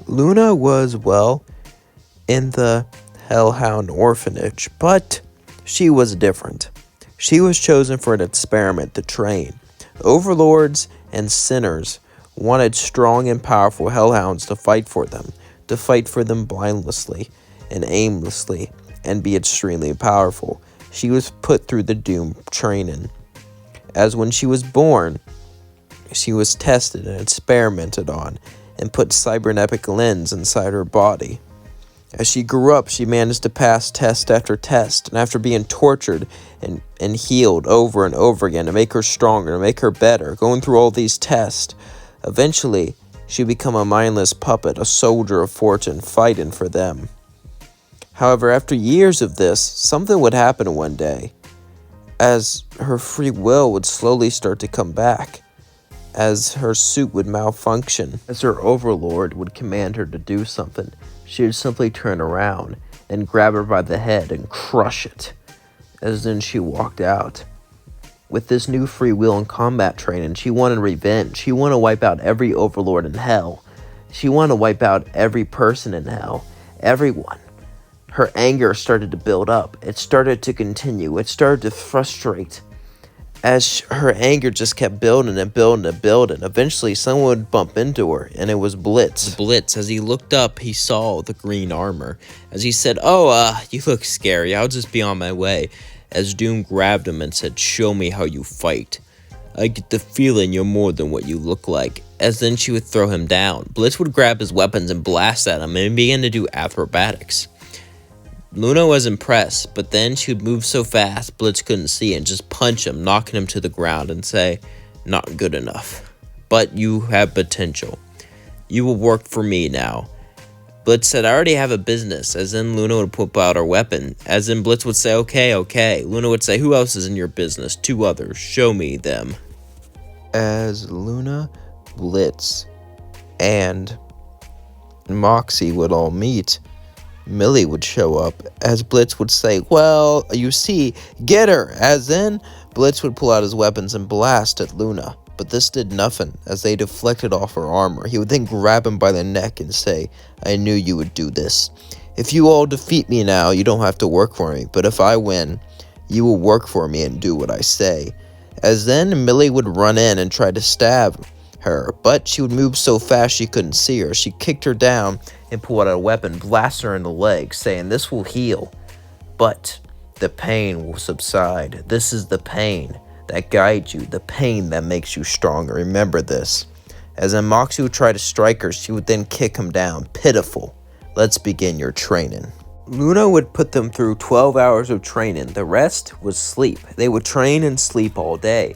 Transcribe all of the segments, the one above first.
Loona was, well, in the Hellhound orphanage, but she was different. She was chosen for an experiment to train. Overlords and sinners wanted strong and powerful hellhounds to fight for them blindlessly and aimlessly, and be extremely powerful. She was put through the Doom training. As when she was born, she was tested and experimented on, and put cybernetic lens inside her body. As she grew up, she managed to pass test after test, and after being tortured and healed over and over again to make her stronger, to make her better, going through all these tests, eventually she became a mindless puppet, a soldier of fortune, fighting for them. However, after years of this, something would happen one day, as her free will would slowly start to come back, as her suit would malfunction, as her overlord would command her to do something. She would simply turn around and grab her by the head and crush it, as then she walked out. With this new free will and combat training, she wanted revenge. She wanted to wipe out every overlord in hell. She wanted to wipe out every person in hell. Everyone. Her anger started to build up. It started to continue. It started to frustrate. As her anger just kept building and building and building, eventually someone would bump into her, and it was Blitz. Blitz, as he looked up, he saw the green armor. As he said, you look scary, I'll just be on my way. As Doom grabbed him and said, show me how you fight. I get the feeling you're more than what you look like. As then she would throw him down. Blitz would grab his weapons and blast at him, and began to do acrobatics. Loona was impressed, but then she would move so fast Blitz couldn't see and just punch him, knocking him to the ground and say, not good enough. But you have potential. You will work for me now. Blitz said, I already have a business, as then Loona would whip out her weapon. As then Blitz would say, okay. Loona would say, who else is in your business? 2 others. Show me them. As Loona, Blitz, and Moxie would all meet, Millie would show up, as Blitz would say, well, you see, get her, as then Blitz would pull out his weapons and blast at Loona, but this did nothing, as they deflected off her armor. He would then grab him by the neck and say, I knew you would do this. If you all defeat me now, you don't have to work for me, but if I win, you will work for me and do what I say. As then Millie would run in and try to stab her, but she would move so fast she couldn't see her. She kicked her down and pulled out a weapon, blasted her in the leg, saying, this will heal, but the pain will subside. This is the pain that guides you, the pain that makes you stronger. Remember this. As then Moxie would try to strike her, she would then kick him down. Pitiful. Let's begin your training. Loona would put them through 12 hours of training. The rest was sleep. They would train and sleep all day.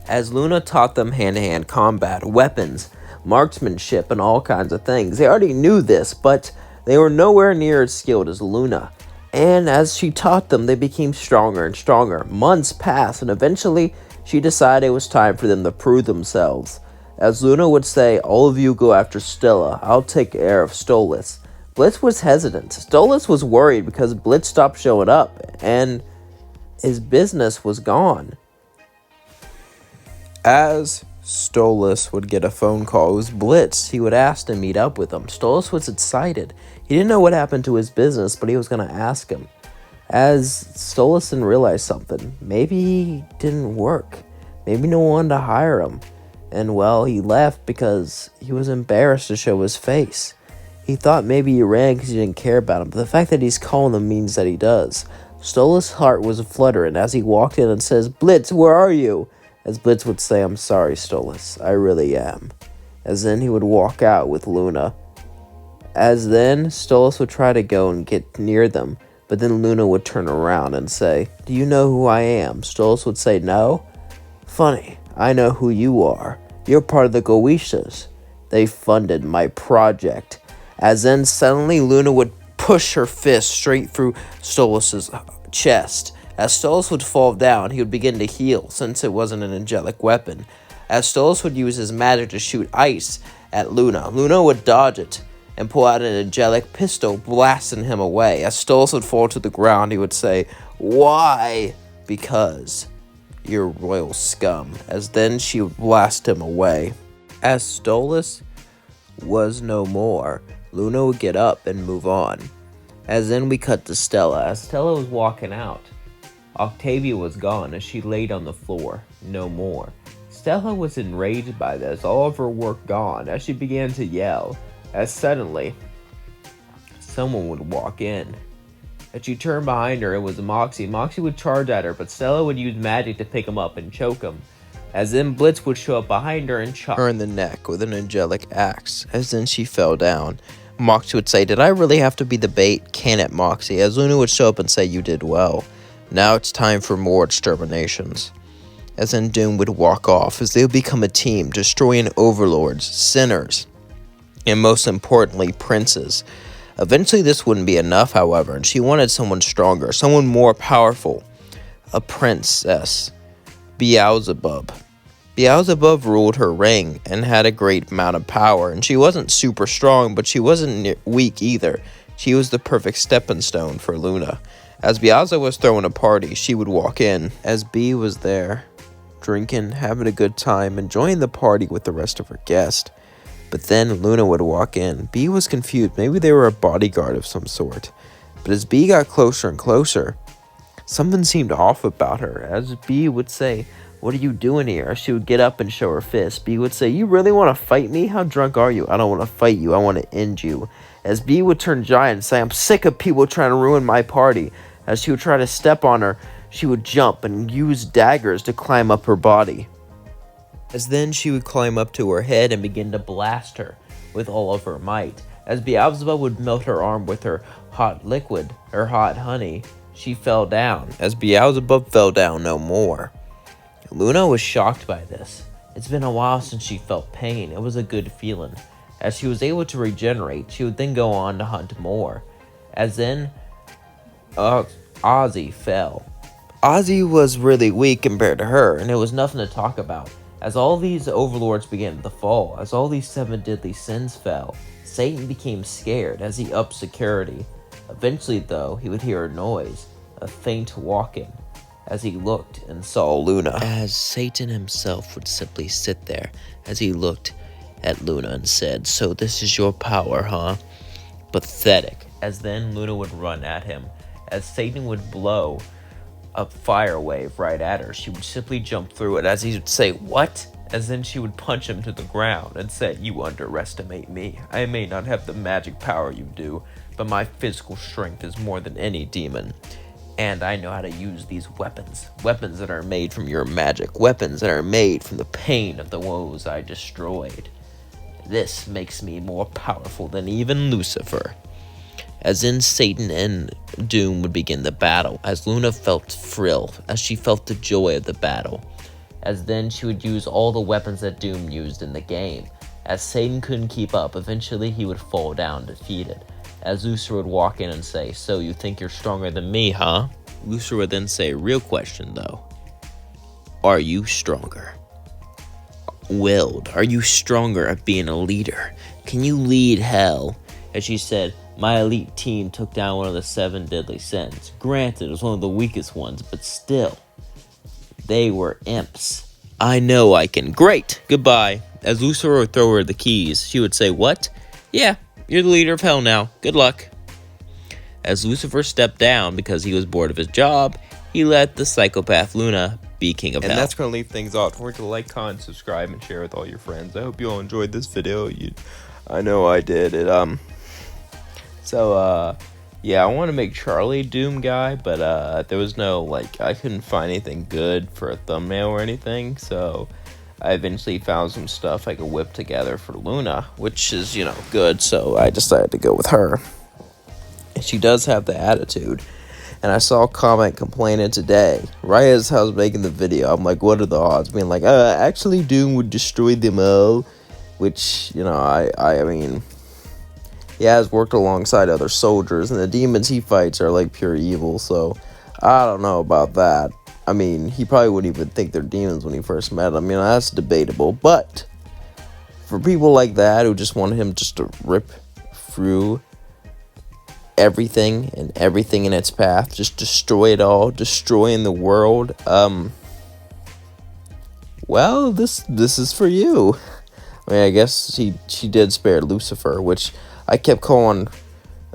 As Loona taught them hand-to-hand combat, weapons, marksmanship, and all kinds of things. They already knew this, but they were nowhere near as skilled as Loona. And as she taught them, they became stronger and stronger. Months passed, and eventually she decided it was time for them to prove themselves. As Loona would say, all of you go after Stella. I'll take care of Stolas. Blitz was hesitant. Stolas was worried because Blitz stopped showing up, and his business was gone. As Stolas would get a phone call, it was Blitz. He would ask to meet up with him. Stolas was excited. He didn't know what happened to his business, but he was going to ask him. As Stolas didn't realize something. Maybe he didn't work. Maybe no one wanted to hire him. And well, he left because he was embarrassed to show his face. He thought maybe he ran because he didn't care about him, but the fact that he's calling him means that he does. Stolas' heart was fluttering as he walked in and says, Blitz, where are you? As Blitz would say, I'm sorry, Stolas, I really am. As then he would walk out with Loona. As then, Stolas would try to go and get near them, but then Loona would turn around and say, do you know who I am? Stolas would say, no. Funny, I know who you are. You're part of the Goishas. They funded my project. As then, suddenly, Loona would push her fist straight through Stolas' chest. As Stolas would fall down, he would begin to heal, since it wasn't an angelic weapon. As Stolas would use his magic to shoot ice at Loona, Loona would dodge it and pull out an angelic pistol, blasting him away. As Stolas would fall to the ground, he would say, why? Because you're royal scum. As then she would blast him away. As Stolas was no more, Loona would get up and move on. As then we cut to Stella. As Stella was walking out, Octavia was gone as she laid on the floor, no more. Stella was enraged by this, all of her work gone, as she began to yell, as suddenly, someone would walk in. As she turned behind her, it was Moxie. Moxie would charge at her, but Stella would use magic to pick him up and choke him. As then Blitz would show up behind her and chop her in the neck with an angelic axe. As then she fell down. Moxie would say, "Did I really have to be the bait? Can it, Moxie?" As Loona would show up and say, "You did well. Now it's time for more exterminations." As then Doom would walk off, as they would become a team, destroying overlords, sinners, and most importantly, princes. Eventually this wouldn't be enough, however, and she wanted someone stronger, someone more powerful. A princess. Beelzebub. Beelzebub ruled her ring and had a great amount of power, and she wasn't super strong, but she wasn't weak either. She was the perfect stepping stone for Loona. As Beelzebub was throwing a party, she would walk in. As Bee was there, drinking, having a good time, enjoying the party with the rest of her guests. But then Loona would walk in. Bee was confused. Maybe they were a bodyguard of some sort. But as Bee got closer and closer, something seemed off about her. As Bee would say, "What are you doing here?" She would get up and show her fist. Bee would say, "You really want to fight me? How drunk are you?" "I don't want to fight you. I want to end you." As Bee would turn giant and say, "I'm sick of people trying to ruin my party." As she would try to step on her, she would jump and use daggers to climb up her body. As then she would climb up to her head and begin to blast her with all of her might. As Beelzebub would melt her arm with her hot liquid, her hot honey, she fell down. As Beelzebub fell down no more. Loona was shocked by this. It's been a while since she felt pain. It was a good feeling. As she was able to regenerate, she would then go on to hunt more. As then, Ozzy fell. Ozzy was really weak compared to her, and it was nothing to talk about. As all these overlords began to fall, as all these 7 deadly sins fell, Satan became scared as he upped security. Eventually, though, he would hear a noise, a faint walking, as he looked and saw Loona. As Satan himself would simply sit there as he looked at Loona and said, "So this is your power, huh? Pathetic." As then Loona would run at him. As Satan would blow a fire wave right at her, she would simply jump through it. As he would say, "What?" As then she would punch him to the ground and say, "You underestimate me. I may not have the magic power you do, but my physical strength is more than any demon. And I know how to use these weapons. Weapons that are made from your magic. Weapons that are made from the pain of the woes I destroyed. This makes me more powerful than even Lucifer." As then Satan and Doom would begin the battle, as Loona felt thrill, as she felt the joy of the battle. As then she would use all the weapons that Doom used in the game. As Satan couldn't keep up, eventually he would fall down defeated. As Lucifer would walk in and say, "So you think you're stronger than me, huh?" Lucifer would then say, "Real question though. Are you stronger? Willed, are you stronger at being a leader? Can you lead hell?" As she said, "My elite team took down one of the 7 deadly sins. Granted, it was one of the weakest ones, but still, they were imps. I know I can. Great, goodbye." As Lucifer would throw her the keys, she would say, "What? Yeah, you're the leader of hell now. Good luck." As Lucifer stepped down because he was bored of his job, he let the psychopath Loona be king of hell. And that's going to leave things off. Don't forget to like, comment, subscribe, and share with all your friends. I hope you all enjoyed this video. I know I did. Yeah, I want to make Charlie Doomguy, but there was no, I couldn't find anything good for a thumbnail or anything, so I eventually found some stuff I could whip together for Loona, which is, good, so I decided to go with her. And she does have the attitude, and I saw a comment complaining today, right as I was making the video. I'm like, what are the odds? Being like, actually Doom would destroy them all, which, I mean, he has worked alongside other soldiers, and the demons he fights are pure evil, so I don't know about that. I mean, he probably wouldn't even think they're demons when he first met them. That's debatable, but for people like that who just want him just to rip through everything and everything in its path, just destroy it all, destroying the world, well, this is for you. I mean, I guess she did spare Lucifer, which I kept calling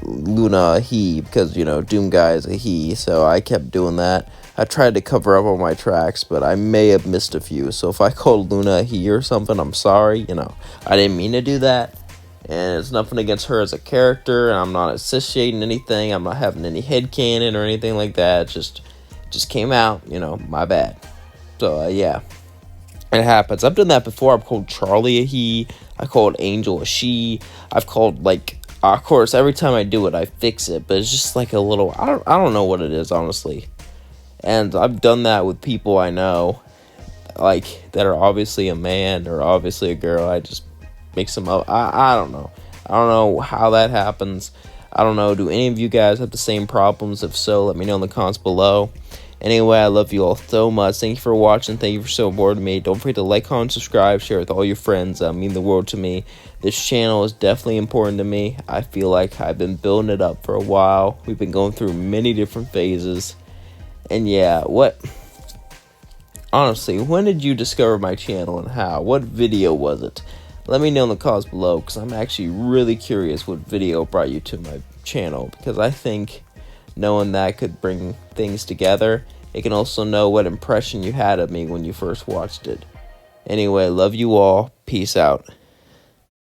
Loona a he because, Doomguy is a he, so I kept doing that. I tried to cover up all my tracks, but I may have missed a few. So if I called Loona a he or something, I'm sorry. I didn't mean to do that. And it's nothing against her as a character, and I'm not associating anything. I'm not having any headcanon or anything like that. It just came out, my bad. So, yeah. It happens. I've done that before. I've called Charlie a he. I called Angel a she. I've called, of course, every time I do it, I fix it. But it's just like a little, I don't know what it is, honestly. And I've done that with people I know, that are obviously a man or obviously a girl. I just mix them up. I don't know. I don't know how that happens. I don't know. Do any of you guys have the same problems? If so, let me know in the comments below. Anyway, I love you all so much. Thank you for watching. Thank you for supporting me. Don't forget to like, comment, subscribe, share with all your friends. That mean the world to me. This channel is definitely important to me. I feel like I've been building it up for a while. We've been going through many different phases. And yeah, honestly, when did you discover my channel and how? What video was it? Let me know in the comments below, because I'm actually really curious what video brought you to my channel, because I think knowing that could bring things together. It can also know what impression you had of me when you first watched it. Anyway, love you all. Peace out.